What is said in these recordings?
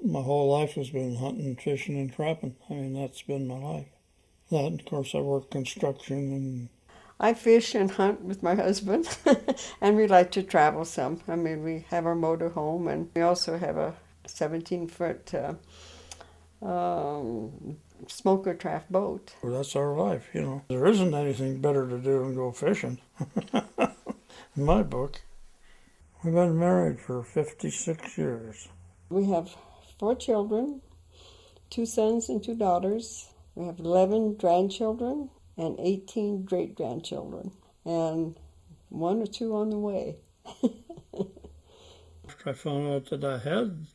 My whole life has been hunting, fishing, and trapping. I mean, that's been my life. That, and of course, I work construction and. I fish and hunt with my husband, and we like to travel some. I mean, we have our motor home, and we also have a 17-foot smoker draft boat. Well, that's our life, you know. There isn't anything better to do than go fishing, in my book. We've been married for 56 years. We have 4 children, 2 sons and 2 daughters. We have 11 grandchildren and 18 great-grandchildren, and 1 or 2 on the way. After I found out that I had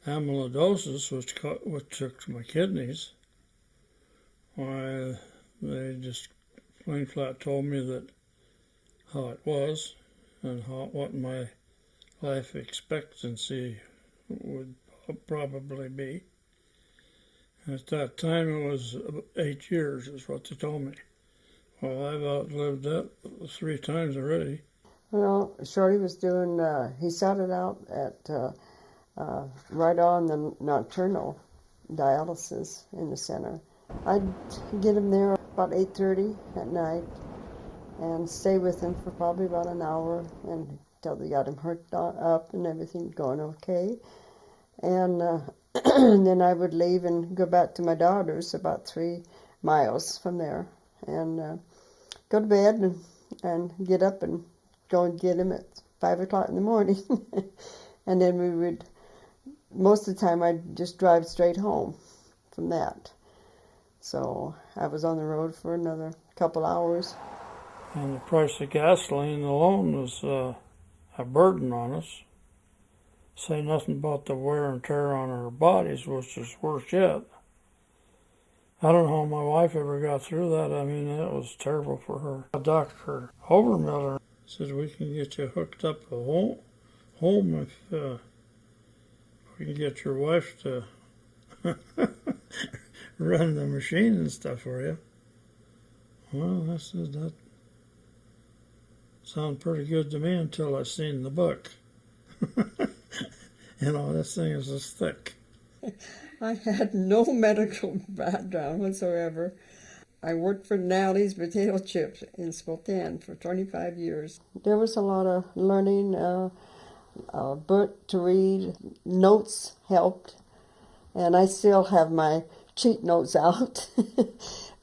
amyloidosis, which took my kidneys, why they just plain flat told me that how it was and what my life expectancy would probably be. At that time, it was 8 years, is what they told me. Well, I've outlived that 3 times already. Well, Shorty was doing, he started out at right on the Nocturnal Dialysis in the center. I'd get him there about 8:30 at night and stay with him for probably about an hour until they got him hooked up and everything going okay. And then I would leave and go back to my daughter's about 3 miles from there and go to bed and get up and go and get him at 5 o'clock in the morning. And then we would, most of the time I'd just drive straight home from that. So I was on the road for another couple hours. And the price of gasoline alone was a burden on us. Say nothing about the wear and tear on our bodies, which is worse yet. I don't know how my wife ever got through that. I mean, that was terrible for her. Dr. Overmiller said we can get you hooked up at home if we can get your wife to run the machine and stuff for you. Well, I said that sounded pretty good to me until I seen the book. You know, this thing is this thick. I had no medical background whatsoever. I worked for Nally's Potato Chips in Spokane for 25 years. There was a lot of learning, book to read, notes helped, and I still have my cheat notes out.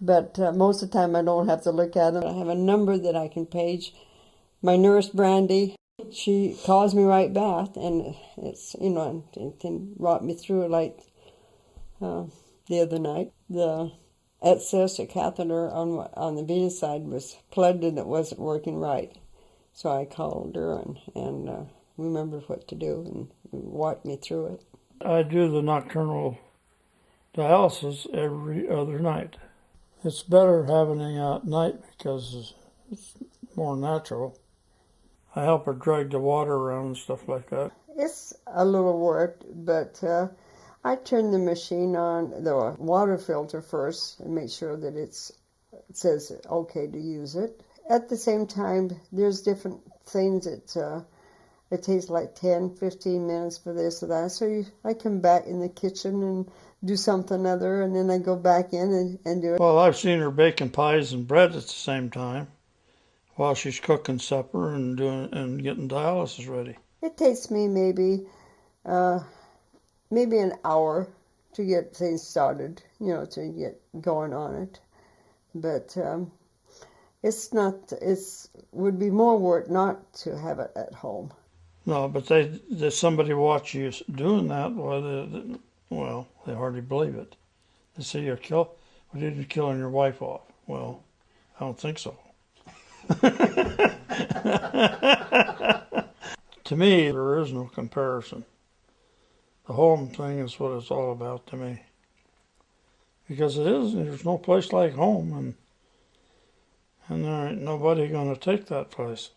But most of the time I don't have to look at them. I have a number that I can page. My nurse, Brandy, she calls me right back, and it's, you know, it can rock me through it like the other night. The access or catheter on the venous side was plugged and it wasn't working right. So I called her and remembered what to do and walked me through it. I do the nocturnal dialysis every other night. It's better having it at night because it's more natural. I help her drag the water around and stuff like that. It's a little work, but I turn the machine on, the water filter first, and make sure that it says okay to use it. At the same time, there's different things that it takes like 10, 15 minutes for this or that. So I come back in the kitchen and do something other, and then I go back in and do it. Well, I've seen her baking pies and bread at the same time while she's cooking supper and getting dialysis ready. It takes me maybe an hour to get things started, you know, to get going on it. But it would be more work not to have it at home. No, but somebody watch you doing that, well, they hardly believe it. They say you're killing your wife off. Well, I don't think so. To me, there is no comparison. The home thing is what it's all about to me. Because there's no place like home, and there ain't nobody going to take that place.